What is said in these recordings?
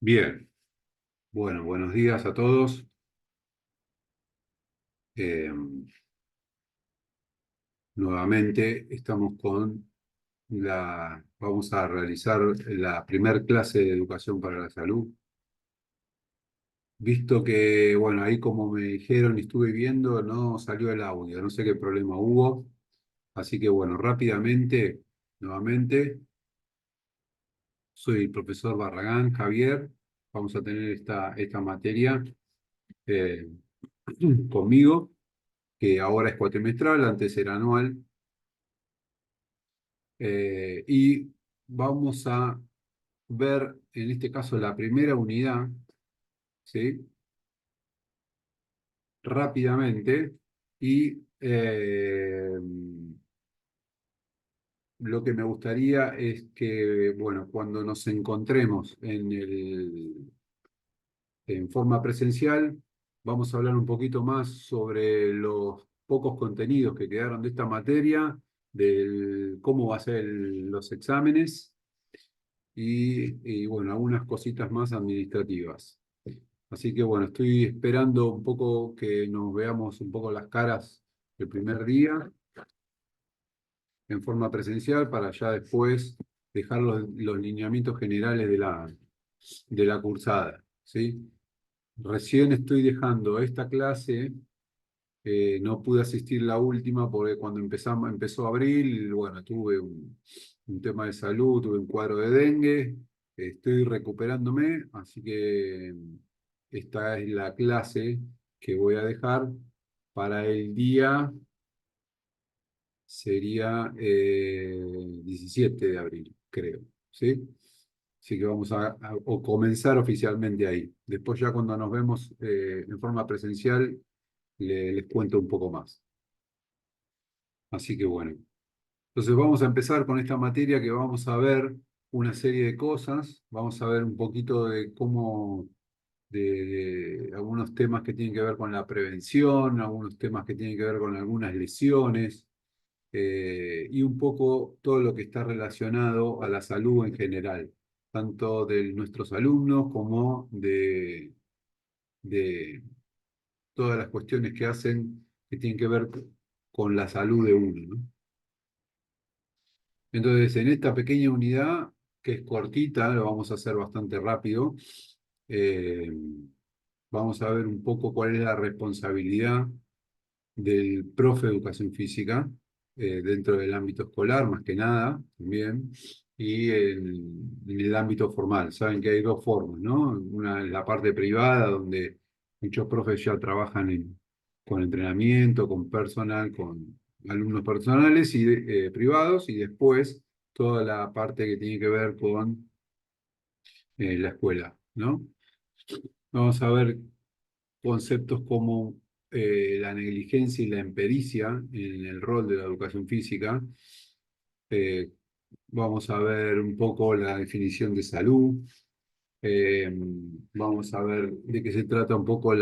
Bien, bueno, buenos días a todos. Eh, Nuevamente estamos vamos a realizar la primer clase de educación para la salud. Visto que, bueno, ahí como me dijeron y estuve viendo, no salió el audio, no sé qué problema hubo. Así que, bueno, rápidamente, nuevamente, soy el profesor Barragán, Javier. Vamos a tener esta materia eh, conmigo, que ahora es cuatrimestral, antes era anual. Y vamos a ver, en este caso, la primera unidad, ¿sí? Rápidamente. Y lo que me gustaría es que, bueno, cuando nos encontremos en forma presencial, vamos a hablar un poquito más sobre los pocos contenidos que quedaron de esta materia, del cómo va a ser los exámenes y, bueno, algunas cositas más administrativas. Así que bueno, estoy esperando un poco que nos veamos un poco las caras el primer día en forma presencial para ya después dejar los lineamientos generales de la cursada, ¿sí? Recién estoy dejando esta clase. No pude asistir la última porque cuando empezó abril, bueno, tuve un tema de salud, tuve un cuadro de dengue, estoy recuperándome, así que esta es la clase que voy a dejar para el día, sería 17 de abril, creo, ¿sí? Así que vamos o comenzar oficialmente ahí. Después ya cuando nos vemos en forma presencial, les cuento un poco más. Así que bueno, entonces vamos a empezar con esta materia que vamos a ver una serie de cosas, vamos a ver un poquito de cómo, de algunos temas que tienen que ver con la prevención, algunos temas que tienen que ver con algunas lesiones, y un poco todo lo que está relacionado a la salud en general, tanto de nuestros alumnos como de todas las cuestiones que hacen que tienen que ver con la salud de uno, ¿no? Entonces, en esta pequeña unidad, que es cortita, lo vamos a hacer bastante rápido, eh, vamos a ver un poco cuál es la responsabilidad del profe de educación física dentro del ámbito escolar, más que nada, también, y en el ámbito formal. Saben que hay dos formas, ¿no? Una es la parte privada, donde muchos profes ya trabajan con entrenamiento, con personal, con alumnos personales y privados, y después toda la parte que tiene que ver con la escuela, ¿no? Vamos a ver conceptos como la negligencia y la impericia en el rol de la educación física. Eh, Vamos a ver un poco la definición de salud. Eh, Vamos a ver de qué se trata un poco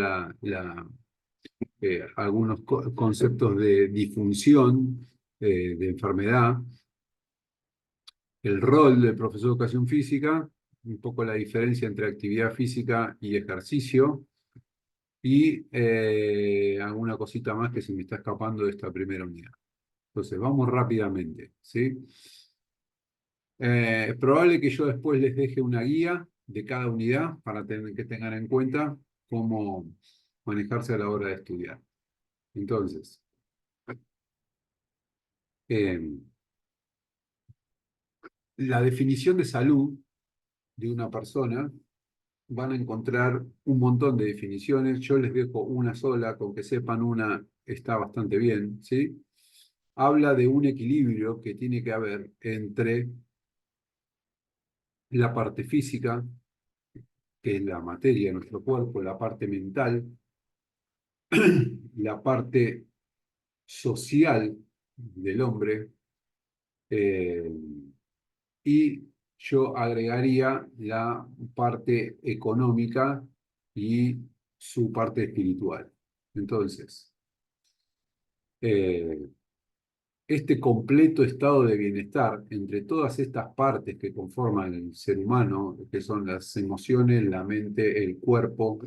algunos conceptos de disfunción, de enfermedad, el rol del profesor de educación física, un poco la diferencia entre actividad física y ejercicio, y alguna cosita más que se me está escapando de esta primera unidad. Entonces, vamos rápidamente, ¿sí? Es probable que yo después les deje una guía de cada unidad para que tengan en cuenta cómo manejarse a la hora de estudiar. Entonces, eh, la definición de salud de una persona van a encontrar un montón de definiciones. Yo les dejo una sola, con que sepan una está bastante bien, ¿sí? Habla de un equilibrio que tiene que haber entre la parte física, que es la materia de nuestro cuerpo, la parte mental, la parte social del hombre, eh, y yo agregaría la parte económica y su parte espiritual. Entonces, eh, este completo estado de bienestar entre todas estas partes que conforman el ser humano, que son las emociones, la mente, el cuerpo,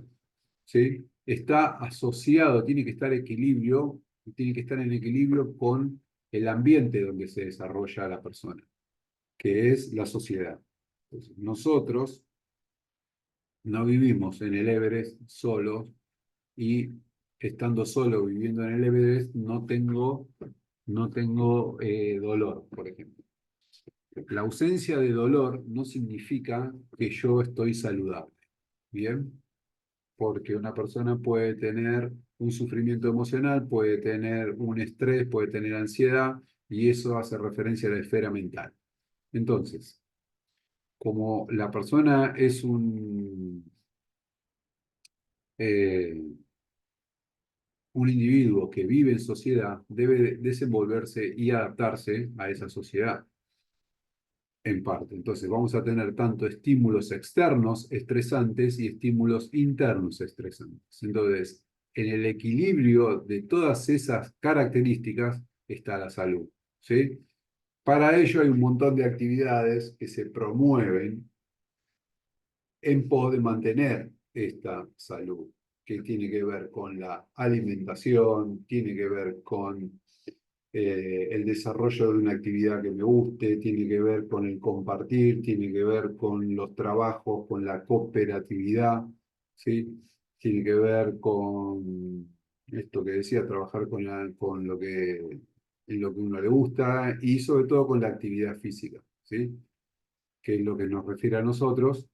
¿sí? Está asociado, tiene que estar en equilibrio con el ambiente donde se desarrolla la persona, que es la sociedad. Entonces, nosotros no vivimos en el Everest solos y estando solo viviendo en el Everest no tengo dolor, por ejemplo. La ausencia de dolor no significa que yo estoy saludable, ¿bien? Porque una persona puede tener un sufrimiento emocional, puede tener un estrés, puede tener ansiedad, y eso hace referencia a la esfera mental. Entonces, como la persona es eh, un individuo que vive en sociedad, debe desenvolverse y adaptarse a esa sociedad, en parte. Entonces, vamos a tener tanto estímulos externos estresantes y estímulos internos estresantes. Entonces, en el equilibrio de todas esas características está la salud, ¿sí? Para ello hay un montón de actividades que se promueven en pos de mantener esta salud, que tiene que ver con la alimentación, tiene que ver con el desarrollo de una actividad que me guste, tiene que ver con el compartir, tiene que ver con los trabajos, con la cooperatividad, ¿sí? Tiene que ver con esto que decía, trabajar con en lo que uno le gusta y sobre todo con la actividad física, ¿sí? Que es lo que nos refiere a nosotros,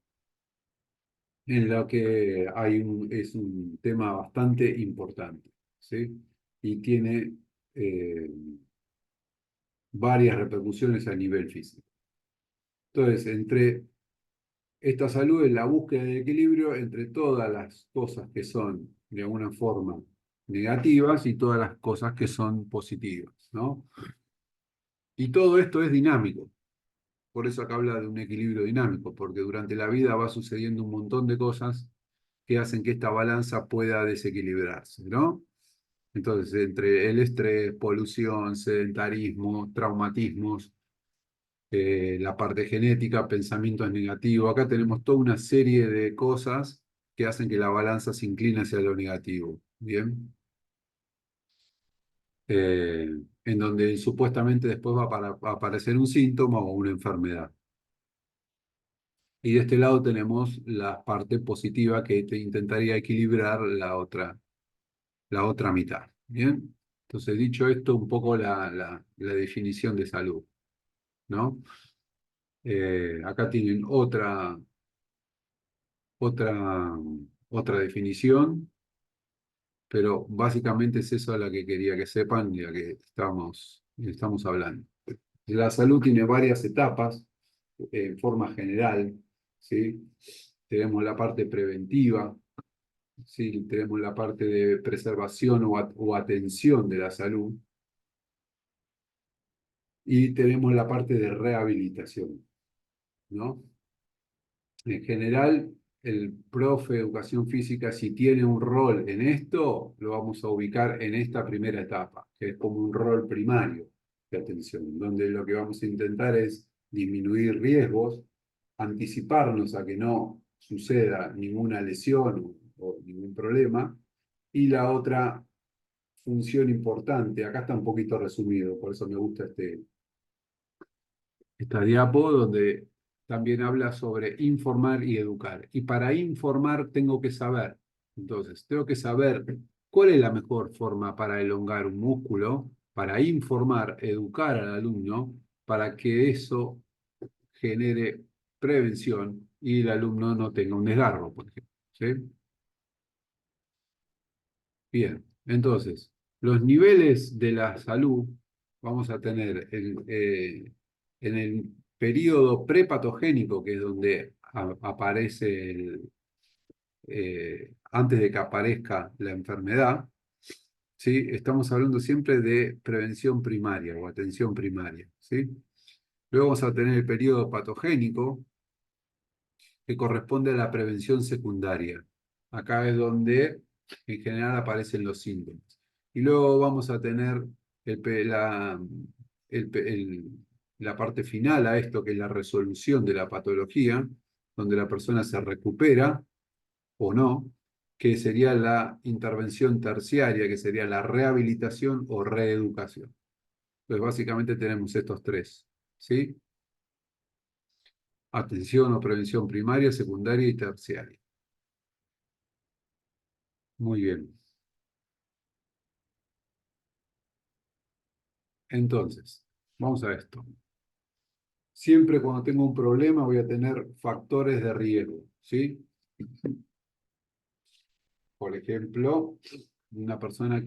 en lo que es un tema bastante importante, ¿sí? Y tiene eh, varias repercusiones a nivel físico. Entonces, entre esta salud es la búsqueda de equilibrio entre todas las cosas que son de alguna forma negativas y todas las cosas que son positivas, ¿no? Y todo esto es dinámico. Por eso acá habla de un equilibrio dinámico, porque durante la vida va sucediendo un montón de cosas que hacen que esta balanza pueda desequilibrarse, ¿no? Entonces, entre el estrés, polución, sedentarismo, traumatismos, la parte genética, pensamientos negativos. Acá tenemos toda una serie de cosas que hacen que la balanza se incline hacia lo negativo. Bien. Eh, en donde supuestamente después va a aparecer un síntoma o una enfermedad. Y de este lado tenemos la parte positiva que te intentaría equilibrar la otra mitad. Bien. Entonces, dicho esto, un poco la definición de salud, ¿no? Acá tienen otra, otra definición, pero básicamente es eso a la que quería que sepan y a la que estamos hablando. La salud tiene varias etapas en forma general, ¿sí? Tenemos la parte preventiva, ¿sí? Tenemos la parte de preservación o atención de la salud y tenemos la parte de rehabilitación, ¿no? En general, el profe de educación física, si tiene un rol en esto, lo vamos a ubicar en esta primera etapa, que es como un rol primario de atención, donde lo que vamos a intentar es disminuir riesgos, anticiparnos a que no suceda ninguna lesión o ningún problema. Y la otra función importante, acá está un poquito resumido, por eso me gusta esta diapo donde también habla sobre informar y educar. Y para informar tengo que saber. Entonces, tengo que saber cuál es la mejor forma para elongar un músculo, para informar, educar al alumno, para que eso genere prevención y el alumno no tenga un desgarro, por ejemplo. ¿Sí? Bien, entonces, los niveles de la salud vamos a tener en el periodo prepatogénico, que es donde aparece antes de que aparezca la enfermedad, ¿sí? Estamos hablando siempre de prevención primaria o atención primaria, ¿sí? Luego vamos a tener el periodo patogénico, que corresponde a la prevención secundaria. Acá es donde en general aparecen los síntomas. Y luego vamos a tener el pe- la, el pe- el- la parte final a esto, que es la resolución de la patología, donde la persona se recupera o no, que sería la intervención terciaria, que sería la rehabilitación o reeducación. Entonces, básicamente tenemos estos tres, ¿sí? Atención o prevención primaria, secundaria y terciaria. Muy bien. Entonces, vamos a esto. Siempre cuando tengo un problema voy a tener factores de riesgo, ¿sí? Por ejemplo, una persona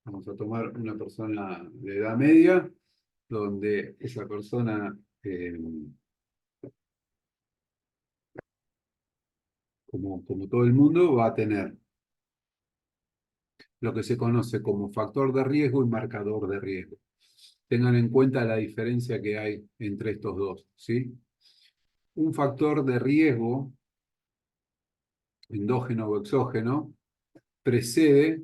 vamos a tomar una persona de edad media, donde esa persona, como todo el mundo, va a tener lo que se conoce como factor de riesgo y marcador de riesgo. Tengan en cuenta la diferencia que hay entre estos dos, ¿sí? Un factor de riesgo, endógeno o exógeno, precede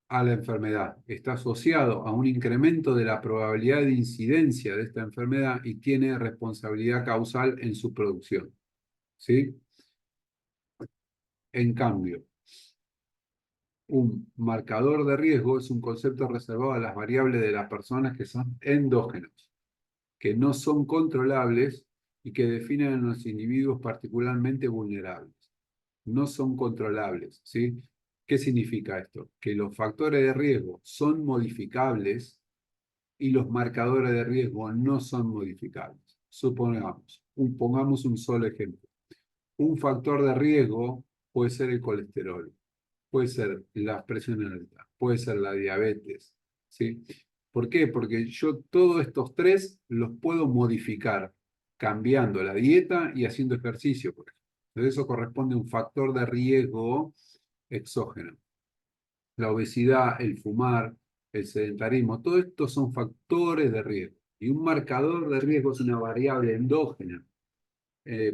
a la enfermedad. Está asociado a un incremento de la probabilidad de incidencia de esta enfermedad y tiene responsabilidad causal en su producción, ¿sí? En cambio, un marcador de riesgo es un concepto reservado a las variables de las personas que son endógenos, que no son controlables y que definen a los individuos particularmente vulnerables. No son controlables, ¿sí? ¿Qué significa esto? Que los factores de riesgo son modificables y los marcadores de riesgo no son modificables. Pongamos un solo ejemplo. Un factor de riesgo puede ser el colesterol, puede ser la presión alta, puede ser la diabetes, ¿sí? ¿Por qué? Porque yo todos estos tres los puedo modificar cambiando la dieta y haciendo ejercicio, por ejemplo. Entonces eso corresponde a un factor de riesgo exógeno. La obesidad, el fumar, el sedentarismo, todo esto son factores de riesgo. Y un marcador de riesgo es una variable endógena.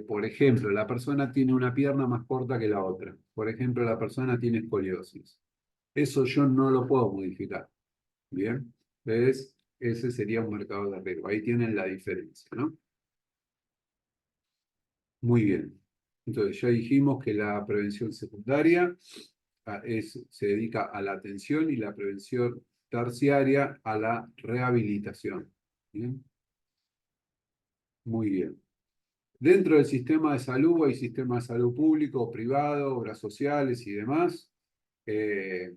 Por ejemplo, la persona tiene una pierna más corta que la otra. Por ejemplo, la persona tiene escoliosis. Eso yo no lo puedo modificar. ¿Bien? Entonces, ese sería un marcador de riesgo. Ahí tienen la diferencia, ¿no? Muy bien. Entonces, ya dijimos que la prevención secundaria se dedica a la atención y la prevención terciaria a la rehabilitación. ¿Bien? Muy bien. Dentro del sistema de salud hay sistema de salud público, privado, obras sociales y demás. Eh,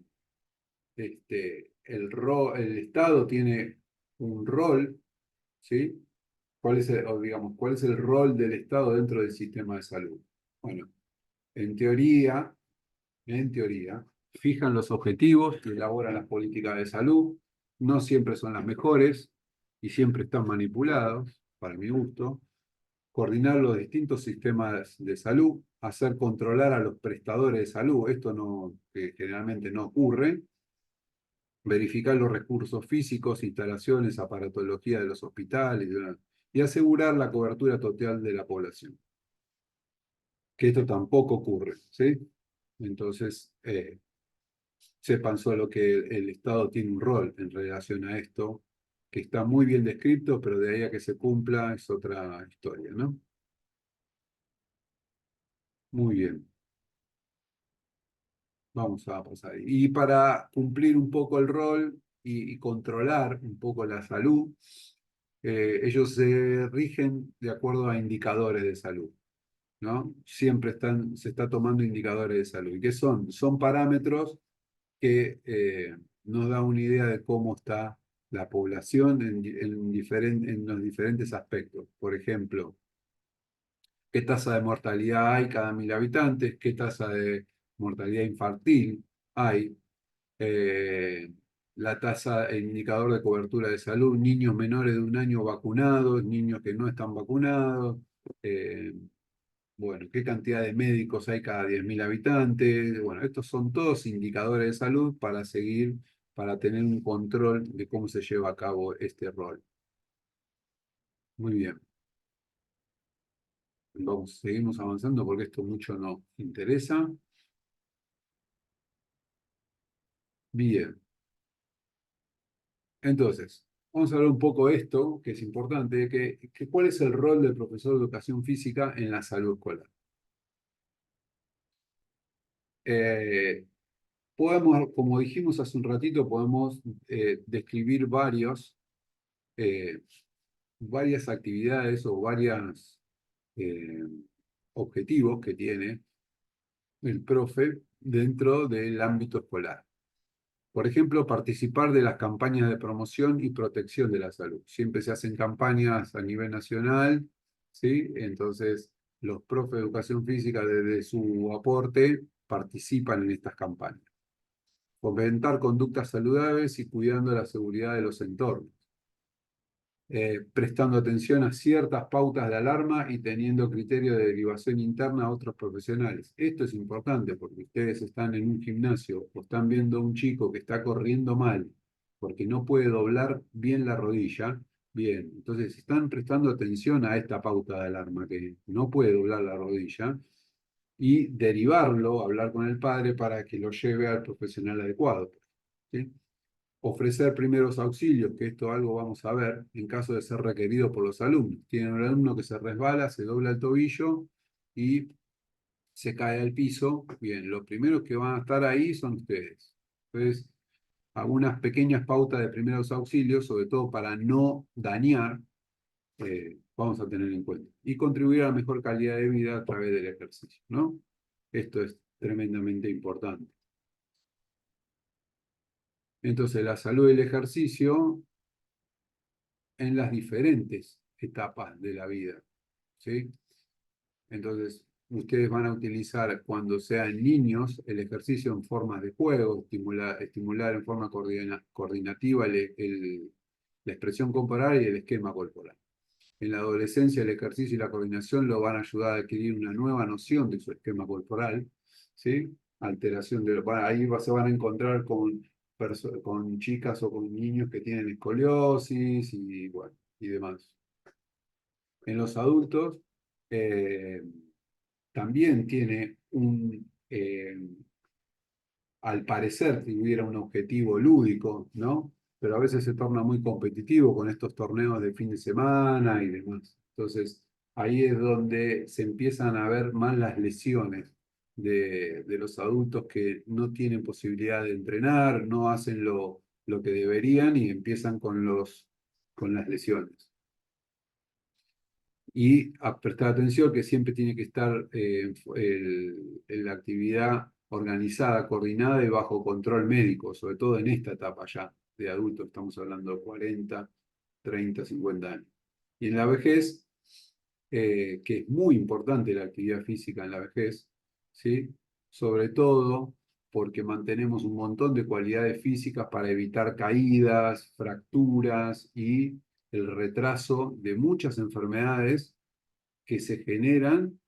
el Estado tiene un rol, ¿sí? ¿Cuál es el rol del Estado dentro del sistema de salud? Bueno, en teoría, en teoría, fijan los objetivos y elaboran las políticas de salud. No siempre son las mejores y siempre están manipulados, para mi gusto. Coordinar los distintos sistemas de salud, hacer controlar a los prestadores de salud, esto no, que generalmente no ocurre, verificar los recursos físicos, instalaciones, aparatología de los hospitales y asegurar la cobertura total de la población, que esto tampoco ocurre, ¿sí? Entonces, sepan solo que el Estado tiene un rol en relación a esto, que está muy bien descrito, pero de ahí a que se cumpla es otra historia, ¿no? Muy bien. Vamos a pasar. Y para cumplir un poco el rol y controlar un poco la salud, ellos se rigen de acuerdo a indicadores de salud, ¿no? Siempre se está tomando indicadores de salud. ¿Y qué son? Son parámetros que nos da una idea de cómo está la población en los diferentes aspectos. Por ejemplo, qué tasa de mortalidad hay cada 1.000 habitantes, qué tasa de mortalidad infantil hay, eh, la tasa, el indicador de cobertura de salud, niños menores de 1 año vacunados, niños que no están vacunados, eh, bueno, qué cantidad de médicos hay cada 10.000 habitantes. Bueno, estos son todos indicadores de salud para seguir, para tener un control de cómo se lleva a cabo este rol. Muy bien, seguimos avanzando porque esto mucho nos interesa. Bien. Entonces, vamos a hablar un poco de esto, que es importante, ¿cuál es el rol del profesor de educación física en la salud escolar? Eh, Podemos, como dijimos hace un ratito, podemos describir eh, varias actividades o varios objetivos que tiene el profe dentro del ámbito escolar. Por ejemplo, participar de las campañas de promoción y protección de la salud. Siempre se hacen campañas a nivel nacional, ¿sí? Entonces, los profes de educación física, desde su aporte, participan en estas campañas. Fomentar conductas saludables y cuidando la seguridad de los entornos. Prestando atención a ciertas pautas de alarma y teniendo criterio de derivación interna a otros profesionales. Esto es importante porque ustedes están en un gimnasio o están viendo a un chico que está corriendo mal porque no puede doblar bien la rodilla. Bien, entonces están prestando atención a esta pauta de alarma que no puede doblar la rodilla y derivarlo, hablar con el padre para que lo lleve al profesional adecuado. ¿Sí? Ofrecer primeros auxilios, que esto algo vamos a ver, en caso de ser requerido por los alumnos. Tienen un alumno que se resbala, se dobla el tobillo y se cae al piso. Bien, los primeros que van a estar ahí son ustedes. Entonces, algunas pequeñas pautas de primeros auxilios, sobre todo para no dañar, vamos a tener en cuenta. Y contribuir a la mejor calidad de vida a través del ejercicio, ¿no? Esto es tremendamente importante. Entonces, la salud del ejercicio en las diferentes etapas de la vida, ¿sí? Entonces, ustedes van a utilizar cuando sean niños el ejercicio en formas de juego, estimular en forma coordinativa la expresión corporal y el esquema corporal. En la adolescencia el ejercicio y la coordinación lo van a ayudar a adquirir una nueva noción de su esquema corporal, ¿sí? Alteración ahí se van a encontrar con chicas o con niños que tienen escoliosis y, bueno, y demás. En los adultos eh, también tiene al parecer tuviera un objetivo lúdico, ¿no? Pero a veces se torna muy competitivo con estos torneos de fin de semana y demás. Entonces, ahí es donde se empiezan a ver más las lesiones de los adultos que no tienen posibilidad de entrenar, no hacen lo que deberían y empiezan con las lesiones. Y a prestar atención que siempre tiene que estar la actividad organizada, coordinada y bajo control médico, sobre todo en esta etapa ya de adultos, estamos hablando de 40, 30, 50 años. Y en la vejez, que es muy importante la actividad física en la vejez, ¿sí? Sobre todo porque mantenemos un montón de cualidades físicas para evitar caídas, fracturas y el retraso de muchas enfermedades que se generan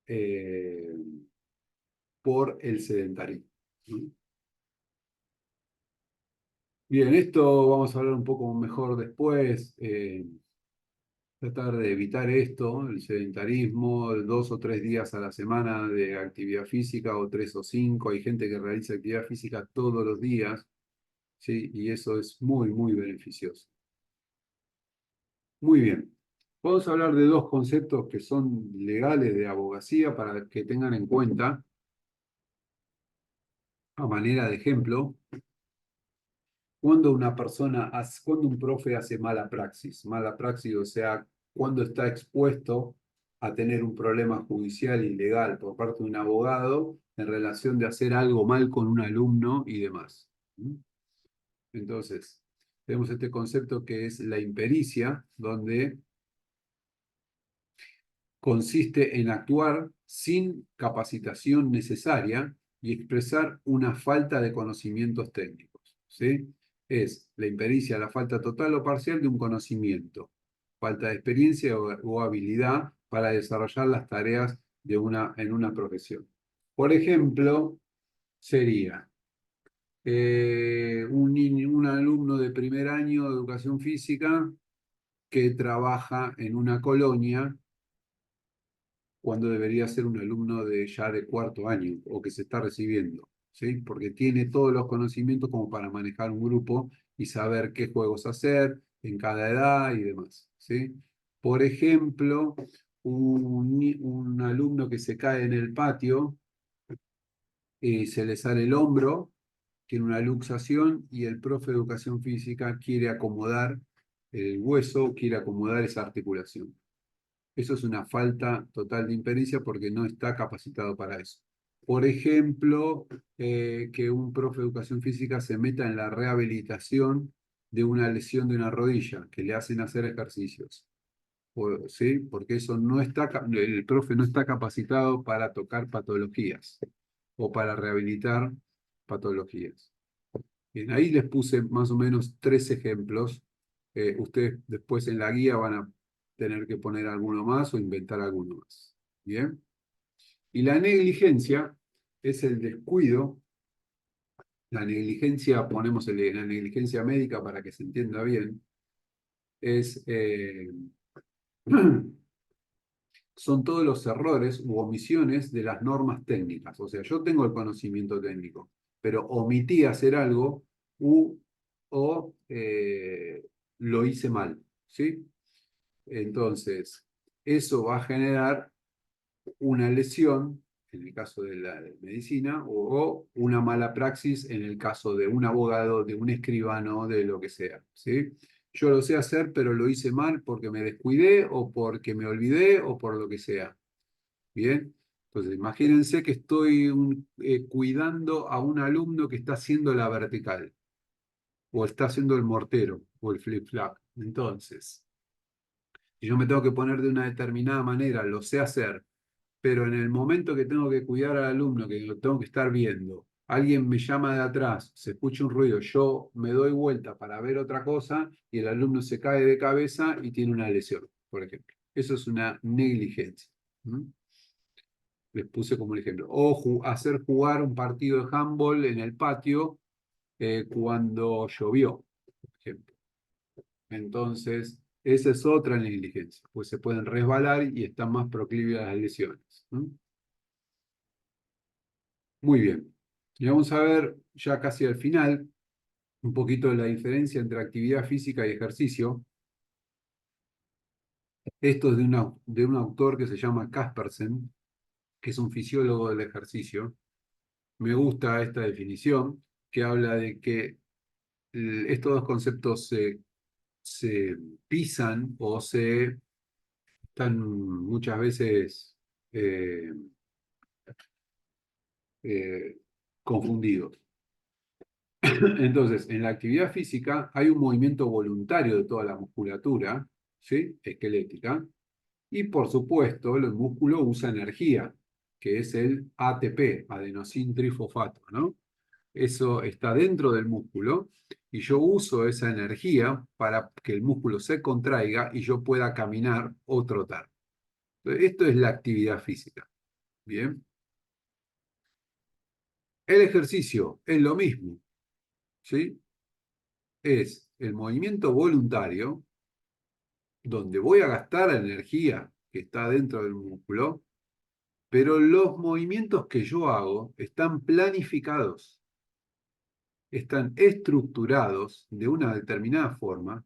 eh, por el sedentarismo, ¿no? Bien, esto vamos a hablar un poco mejor después. Tratar de evitar esto, el sedentarismo, 2 o 3 días a la semana de actividad física o 3 o 5. Hay gente que realiza actividad física todos los días, ¿sí? Y eso es muy, muy beneficioso. Muy bien. Vamos a hablar de dos conceptos que son legales de abogacía para que tengan en cuenta a manera de ejemplo. Cuando un profe hace mala praxis, o sea, cuando está expuesto a tener un problema judicial y legal por parte de un abogado en relación de hacer algo mal con un alumno y demás. ¿Mm? Entonces, tenemos este concepto que es la impericia, donde consiste en actuar sin capacitación necesaria y expresar una falta de conocimientos técnicos, ¿sí? Es la impericia, la falta total o parcial de un conocimiento, falta de experiencia o habilidad para desarrollar las tareas en una profesión. Por ejemplo, sería un alumno de primer año de educación física que trabaja en una colonia cuando debería ser un alumno ya de cuarto año o que se está recibiendo. ¿sí? Porque tiene todos los conocimientos como para manejar un grupo y saber qué juegos hacer en cada edad y demás, ¿sí? Por ejemplo, un alumno que se cae en el patio y se le sale el hombro, tiene una luxación y el profe de educación física quiere acomodar el hueso, quiere acomodar esa articulación. Eso es una falta total de impericia porque no está capacitado para eso. Por ejemplo, que un profe de educación física se meta en la rehabilitación de una lesión de una rodilla, que le hacen hacer ejercicios. ¿Sí? Porque eso no está, el profe no está capacitado para tocar patologías o para rehabilitar patologías. Bien, ahí les puse más o menos 3 ejemplos. Ustedes después en la guía van a tener que poner alguno más o inventar alguno más. Bien. Y la negligencia es el descuido. La negligencia, ponemos la negligencia médica para que se entienda bien, es, son todos los errores u omisiones de las normas técnicas. O sea, yo tengo el conocimiento técnico, pero omití hacer algo o lo hice mal, ¿sí? Entonces, eso va a generar una lesión, en el caso de la medicina, o una mala praxis en el caso de un abogado, de un escribano, de lo que sea, ¿sí? Yo lo sé hacer, pero lo hice mal porque me descuidé o porque me olvidé o por lo que sea. Bien, entonces imagínense que estoy cuidando a un alumno que está haciendo la vertical, o está haciendo el mortero, o el flip-flap. Entonces, si yo me tengo que poner de una determinada manera, lo sé hacer, pero en el momento que tengo que cuidar al alumno, que lo tengo que estar viendo, alguien me llama de atrás, se escucha un ruido, yo me doy vuelta para ver otra cosa y el alumno se cae de cabeza y tiene una lesión, por ejemplo. Eso es una negligencia. ¿Mm? Les puse como un ejemplo. O hacer jugar un partido de handball en el patio cuando llovió, por ejemplo. Entonces, esa es otra negligencia, pues se pueden resbalar y están más proclives a las lesiones. ¿Mm? Muy bien. Y vamos a ver ya casi al final un poquito de la diferencia entre actividad física y ejercicio. Esto es de un autor que se llama Kaspersen, que es un fisiólogo del ejercicio. Me gusta esta definición que habla de que estos dos conceptos se pisan o se están muchas veces eh, eh, confundidos. Entonces, en la actividad física hay un movimiento voluntario de toda la musculatura, ¿sí? Esquelética, y por supuesto el músculo usa energía, que es el ATP, adenosín trifosfato, ¿no? Eso está dentro del músculo y yo uso esa energía para que el músculo se contraiga y yo pueda caminar o trotar. Esto es la actividad física. Bien. El ejercicio es lo mismo, ¿sí? Es el movimiento voluntario donde voy a gastar la energía que está dentro del músculo, pero los movimientos que yo hago están planificados, están estructurados de una determinada forma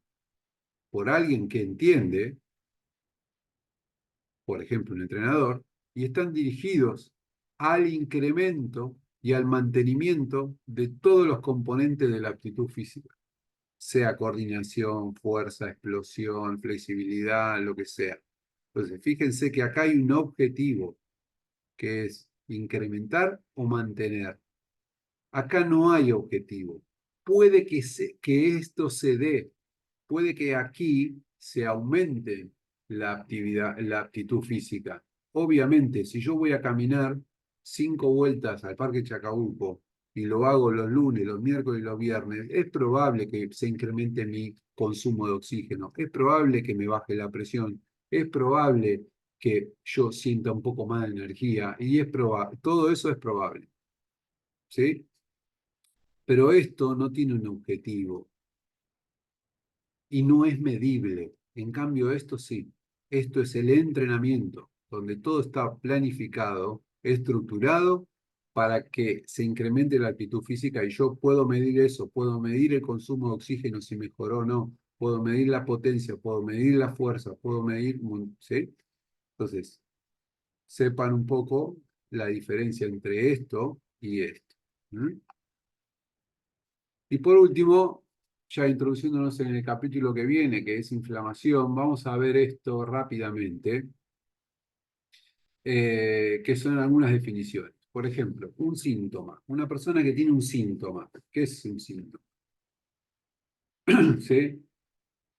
por alguien que entiende, por ejemplo, un entrenador, y están dirigidos al incremento y al mantenimiento de todos los componentes de la aptitud física, sea coordinación, fuerza, explosión, flexibilidad, lo que sea. Entonces, fíjense que acá hay un objetivo, que es incrementar o mantener. Acá no hay objetivo. Puede que esto se dé, puede que aquí se aumente la aptitud física. Obviamente, si yo voy a caminar 5 vueltas al Parque Chacabuco y lo hago los lunes, los miércoles y los viernes, es probable que se incremente mi consumo de oxígeno, es probable que me baje la presión, es probable que yo sienta un poco más de energía y es probable, todo eso es probable, ¿sí? Pero esto no tiene un objetivo y no es medible. En cambio, esto sí, esto es el entrenamiento, donde todo está planificado, estructurado para que se incremente la actitud física y yo puedo medir eso, puedo medir el consumo de oxígeno si mejoró o no, puedo medir la potencia, puedo medir la fuerza, puedo medir, ¿sí? Entonces, sepan un poco la diferencia entre esto y esto. ¿Mm? Y por último, ya introduciéndonos en el capítulo que viene, que es inflamación, vamos a ver esto rápidamente, que son algunas definiciones. Por ejemplo, un síntoma. Una persona que tiene un síntoma. ¿Qué es un síntoma? ¿Sí?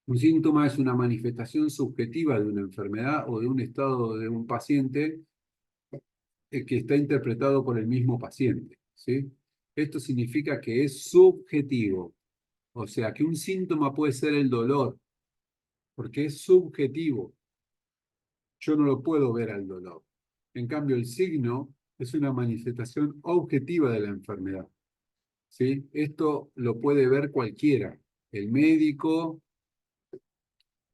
Un síntoma es una manifestación subjetiva de una enfermedad o de un estado de un paciente que está interpretado por el mismo paciente. ¿Sí? Esto significa que es subjetivo. O sea, que un síntoma puede ser el dolor, porque es subjetivo. Yo no lo puedo ver al dolor. En cambio, el signo es una manifestación objetiva de la enfermedad. ¿Sí? Esto lo puede ver cualquiera. El médico,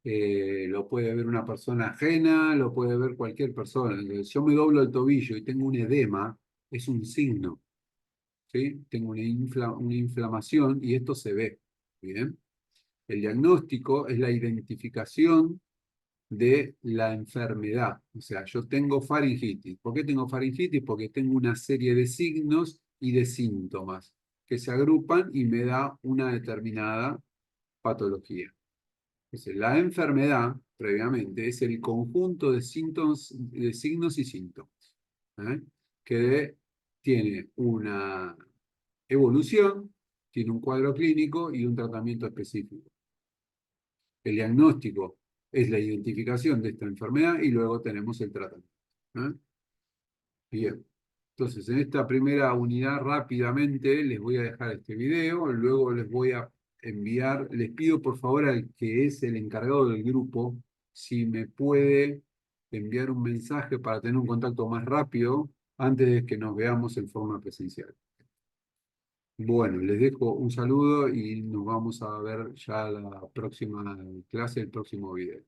lo puede ver una persona ajena, lo puede ver cualquier persona. Si yo me doblo el tobillo y tengo un edema, es un signo. ¿Sí? Tengo una inflamación y esto se ve. ¿Bien? El diagnóstico es la identificación de la enfermedad. O sea, yo tengo faringitis. ¿Por qué tengo faringitis? Porque tengo una serie de signos y de síntomas que se agrupan y me da una determinada patología. Entonces, la enfermedad, previamente, es el conjunto de síntomas, de signos y síntomas, ¿eh? Que tiene una evolución, tiene un cuadro clínico y un tratamiento específico. El diagnóstico es la identificación de esta enfermedad y luego tenemos el tratamiento. ¿Eh? Bien. Entonces, en esta primera unidad rápidamente les voy a dejar este video, luego les voy a enviar, les pido por favor al que es el encargado del grupo, si me puede enviar un mensaje para tener un contacto más rápido antes de que nos veamos en forma presencial. Bueno, les dejo un saludo y nos vamos a ver ya la próxima clase, el próximo video.